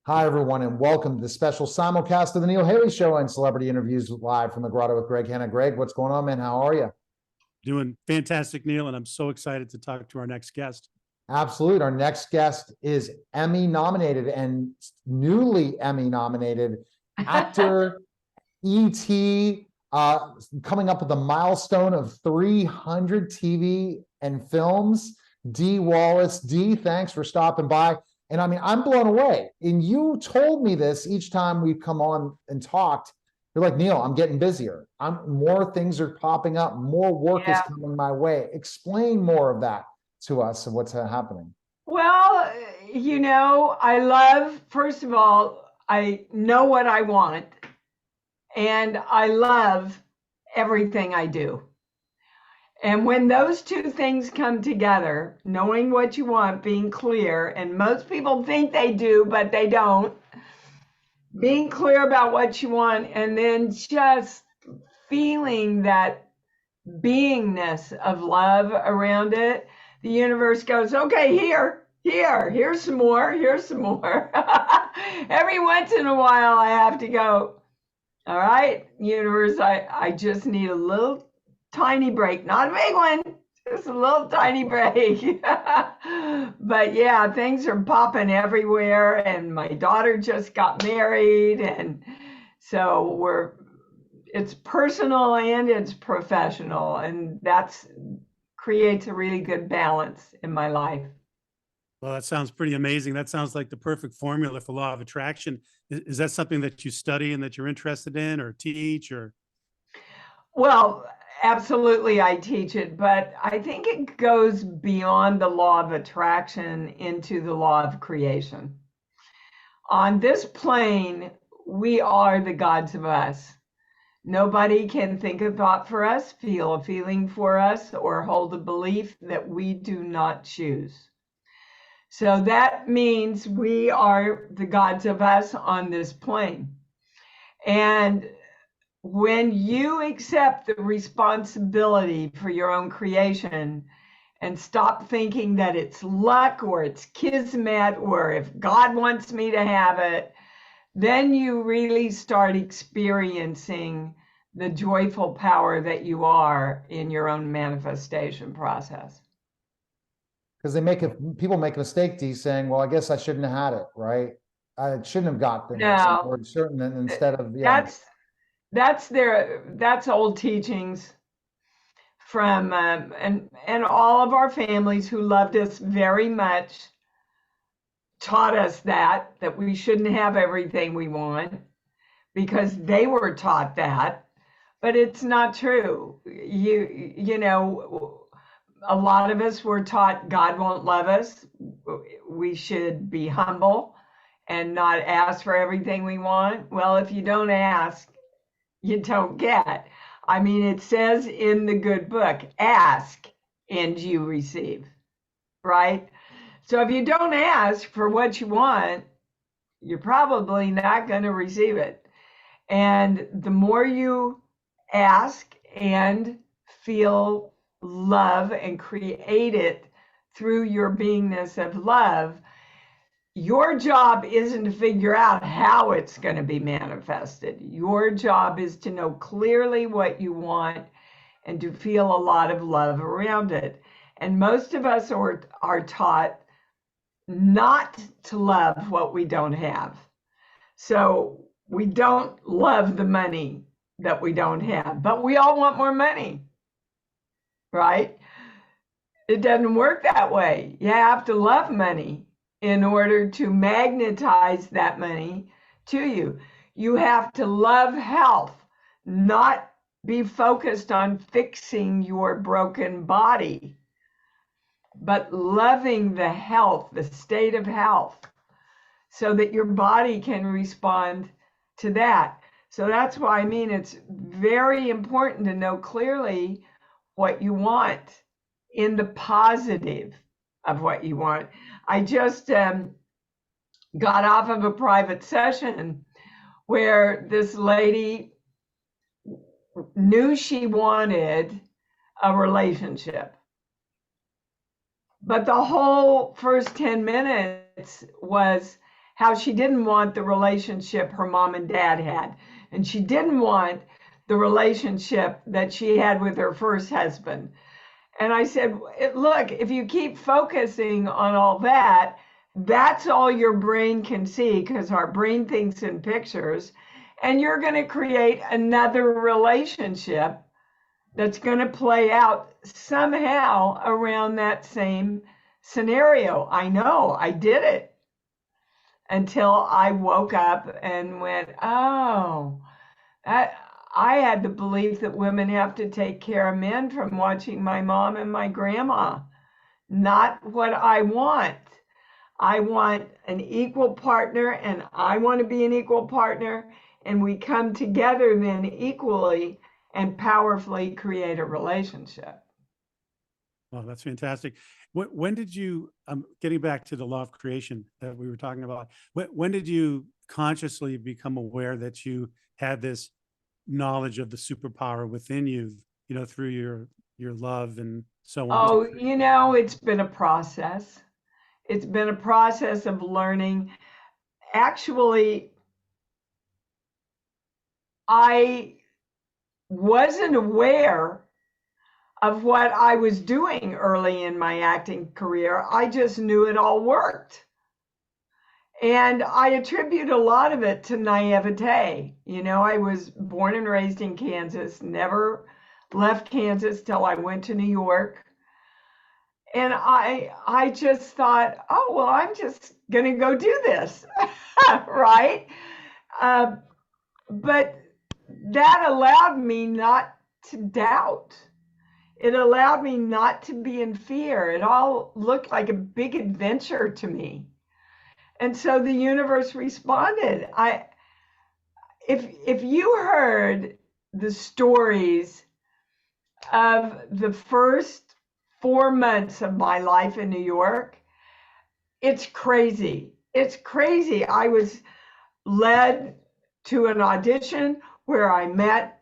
Hi, everyone, and welcome to the special simulcast of the Neil Haley Show and celebrity interviews live from the Grotto with Greg Hanna. Greg, what's going on, man? How are you? Doing fantastic, Neil, and I'm so excited to talk to our next guest. Absolute. Our next guest is Emmy nominated and newly Emmy nominated actor E.T. Coming up with a milestone of 300 TV and films. Dee Wallace. Dee, thanks for stopping by. And I mean, I'm blown away. And you told me this each time we've come on and talked. You're like, Neil, I'm getting busier. More things are popping up. More work is coming my way. Explain more of that to us and what's happening. Well, first of all, I know what I want, and I love everything I do. And when those two things come together, knowing what you want, being clear, and most people think they do, but they don't, being clear about what you want, and then just feeling that beingness of love around it, the universe goes, okay, here's some more. Every once in a while, I have to go, all right, universe, I just need a little tiny break, not a big one, just a little tiny break. But yeah, things are popping everywhere, and my daughter just got married, and so it's personal and it's professional, and that's creates a really good balance in my life. Well, that sounds pretty amazing. That sounds like the perfect formula for law of attraction. Is that something that you study and that you're interested in or teach or? Well, absolutely, I teach it, but I think it goes beyond the law of attraction into the law of creation. On this plane, we are the gods of us. Nobody can think a thought for us, feel a feeling for us, or hold a belief that we do not choose. So that means we are the gods of us on this plane. And when you accept the responsibility for your own creation and stop thinking that it's luck or it's kismet or if God wants me to have it, then you really start experiencing the joyful power that you are in your own manifestation process. Because people make a mistake, Dee, saying, well, I guess I shouldn't have had it, right? I shouldn't have got things. No, or certain instead of, yeah. That's old teachings from and all of our families who loved us very much taught us that we shouldn't have everything we want because they were taught that, but it's not true. You know, a lot of us were taught God won't love us. We should be humble and not ask for everything we want. Well, if you don't ask, you don't get. I mean, it says in the good book, ask and you receive, right? So if you don't ask for what you want, you're probably not going to receive it. And the more you ask and feel love and create it through your beingness of love, your job isn't to figure out how it's going to be manifested. Your job is to know clearly what you want and to feel a lot of love around it. And most of us are taught not to love what we don't have. So we don't love the money that we don't have, but we all want more money, right? It doesn't work that way. You have to love money in order to magnetize that money to you. You have to love health, not be focused on fixing your broken body, but loving the health, the state of health, so that your body can respond to that. So that's why I mean it's very important to know clearly what you want in the positive of what you want. I just got off of a private session where this lady knew she wanted a relationship. But the whole first 10 minutes was, how she didn't want the relationship her mom and dad had. And she didn't want the relationship that she had with her first husband. And I said, look, if you keep focusing on all that, that's all your brain can see, because our brain thinks in pictures. And you're going to create another relationship that's going to play out somehow around that same scenario. I know, I did it until I woke up and went, oh, I had the belief that women have to take care of men from watching my mom and my grandma. Not what I want. I want an equal partner, and I want to be an equal partner, and we come together then equally and powerfully create a relationship. Well, that's fantastic. When did you, getting back to the law of creation that we were talking about, when did you consciously become aware that you had this knowledge of the superpower within you, you know, through your love and so on? Oh, you know, it's been a process. It's been a process of learning. Actually, I wasn't aware of what I was doing early in my acting career. I just knew it all worked. And I attribute a lot of it to naivete. You know, I was born and raised in Kansas, never left Kansas till I went to New York. And I just thought, oh, well, I'm just going to go do this, right? But that allowed me not to doubt. It allowed me not to be in fear. It all looked like a big adventure to me. And so the universe responded. If you heard the stories of the first 4 months of my life in New York, it's crazy. It's crazy. I was led to an audition where I met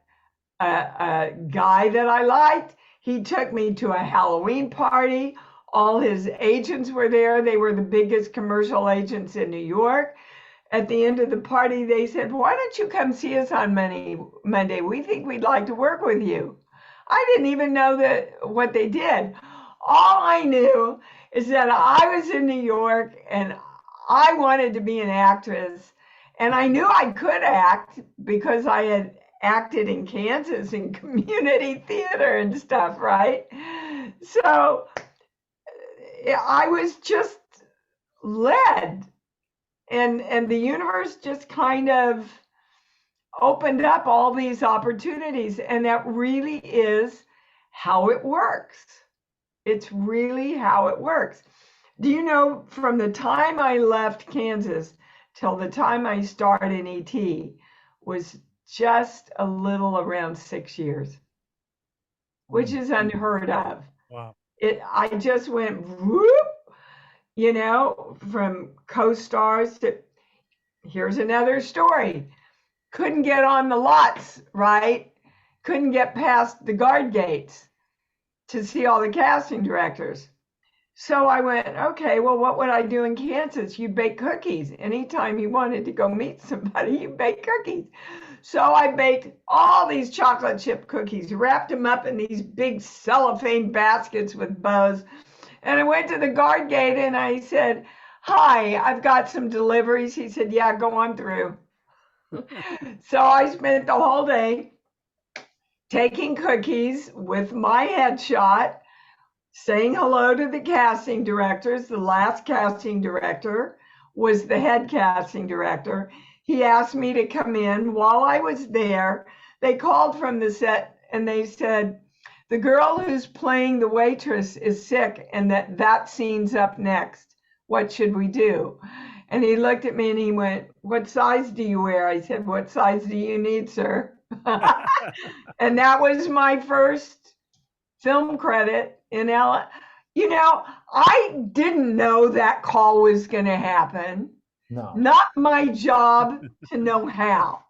a guy that I liked. He took me to a Halloween party. All his agents were there. They were the biggest commercial agents in New York. At the end of the party, they said, why don't you come see us on Monday? We think we'd like to work with you. I didn't even know what they did. All I knew is that I was in New York and I wanted to be an actress. And I knew I could act because I had acted in Kansas in community theater and stuff, right? So I was just led, and the universe just kind of opened up all these opportunities, and that really is how it works. It's really how it works. Do you know, from the time I left Kansas till the time I started in ET was just a little around 6 years, which is unheard of. Wow. I just went whoop, you know, from co-stars to, here's another story. Couldn't get on the lots, right? Couldn't get past the guard gates to see all the casting directors. So I went, okay, well, what would I do in Kansas? You bake cookies. Anytime you wanted to go meet somebody, you bake cookies. So I baked all these chocolate chip cookies, wrapped them up in these big cellophane baskets with bows. And I went to the guard gate and I said, hi, I've got some deliveries. He said, yeah, go on through. So I spent the whole day taking cookies with my headshot, saying hello to the casting directors. The last casting director was the head casting director. He asked me to come in. While I was there, they called from the set and they said, the girl who's playing the waitress is sick and that scene's up next. What should we do? And he looked at me and he went, what size do you wear? I said, what size do you need, sir? And that was my first film credit in LA. You know, I didn't know that call was going to happen. No. Not my job to know how.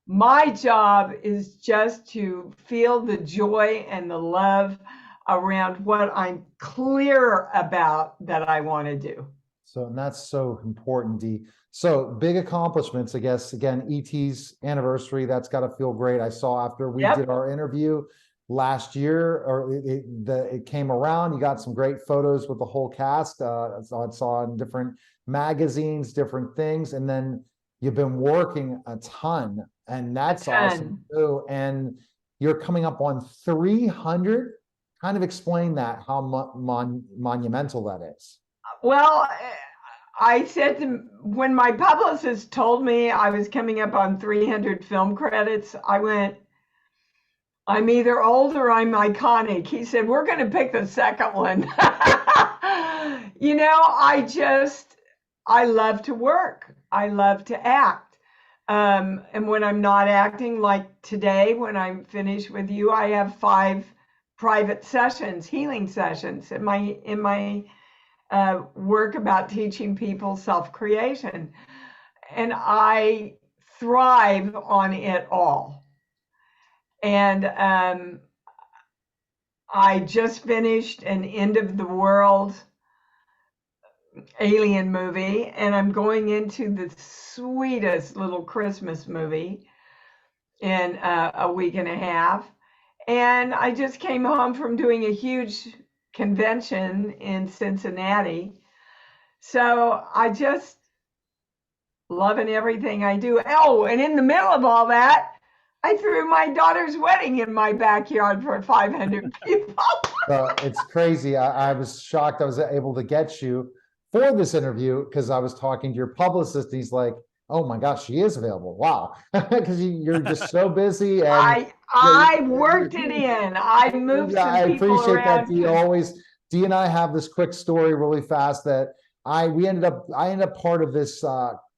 My job is just to feel the joy and the love around what I'm clear about that I want to do. So, and that's so important, Dee. So big accomplishments, I guess. Again, ET's anniversary, that's got to feel great. I saw after we Yep. did our interview last year, or it came around, you got some great photos with the whole cast. I saw in different magazines, different things, and then you've been working a ton, and that's awesome too. And you're coming up on 300. Kind of explain that, how monumental that is. Well, I said when my publicist told me I was coming up on 300 film credits, I went, I'm either old or I'm iconic. He said, we're going to pick the second one. You know, I love to work. I love to act. And when I'm not acting, like today, when I'm finished with you, I have 5 private sessions, healing sessions in my work about teaching people self-creation. And I thrive on it all. And I just finished an end of the world alien movie, and I'm going into the sweetest little Christmas movie in a week and a half. And I just came home from doing a huge convention in Cincinnati. So I just loving everything I do. Oh, and in the middle of all that, I threw my daughter's wedding in my backyard for 500 people. It's crazy. I was shocked I was able to get you for this interview, because I was talking to your publicist. And he's like, oh my gosh, she is available. Wow. Because you're just so busy. And I worked it in. I moved some people appreciate around. that, Dee. Dee and I have this quick story really fast that I ended up part of this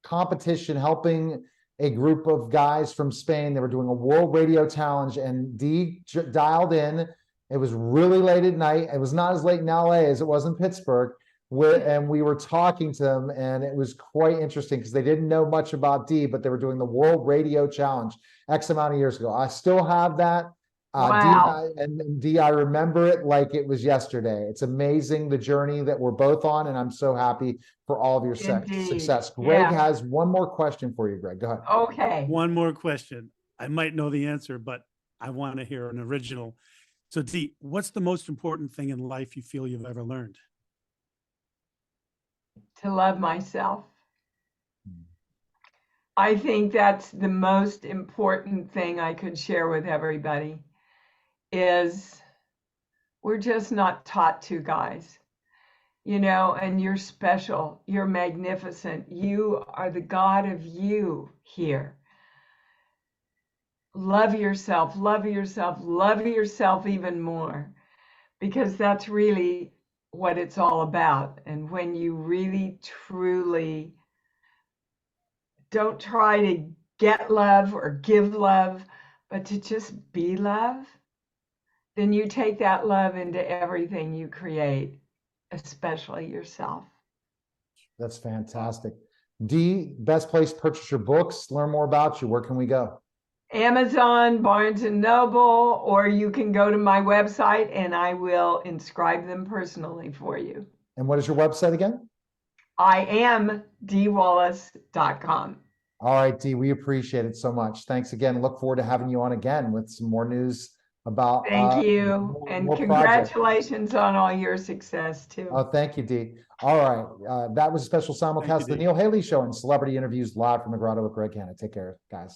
competition, helping a group of guys from Spain. They were doing a world radio challenge, and Dee dialed in. It was really late at night. It was not as late in LA as it was in Pittsburgh. And we were talking to them, and it was quite interesting because they didn't know much about Dee, but they were doing the World Radio Challenge X amount of years ago. I still have that. Wow. Dee, I remember it like it was yesterday. It's amazing the journey that we're both on, and I'm so happy for all of your success. Greg has one more question for you, Greg. Go ahead. Okay. One more question. I might know the answer, but I want to hear an original. So Dee, what's the most important thing in life you feel you've ever learned? To love myself. I think that's the most important thing I could share with everybody, is we're just not taught to, guys. You know, and you're special, you're magnificent, you are the God of you here. Love yourself, love yourself, love yourself even more, because that's really what it's all about. And when you really truly don't try to get love or give love, but to just be love, then you take that love into everything you create, especially yourself. That's fantastic. Dee, best place to purchase your books, learn more about you. Where can we go? Amazon, Barnes & Noble, or you can go to my website and I will inscribe them personally for you. And what is your website again? IamDeeWallace.com. All right, Dee, we appreciate it so much. Thanks again. Look forward to having you on again with some more news about. Thank you. And congratulations on all your success too. Oh, thank you, Dee. All right. That was a special simulcast of the Neil Haley Show and celebrity interviews live from the Grotto with Greg Hanna. Take care, guys.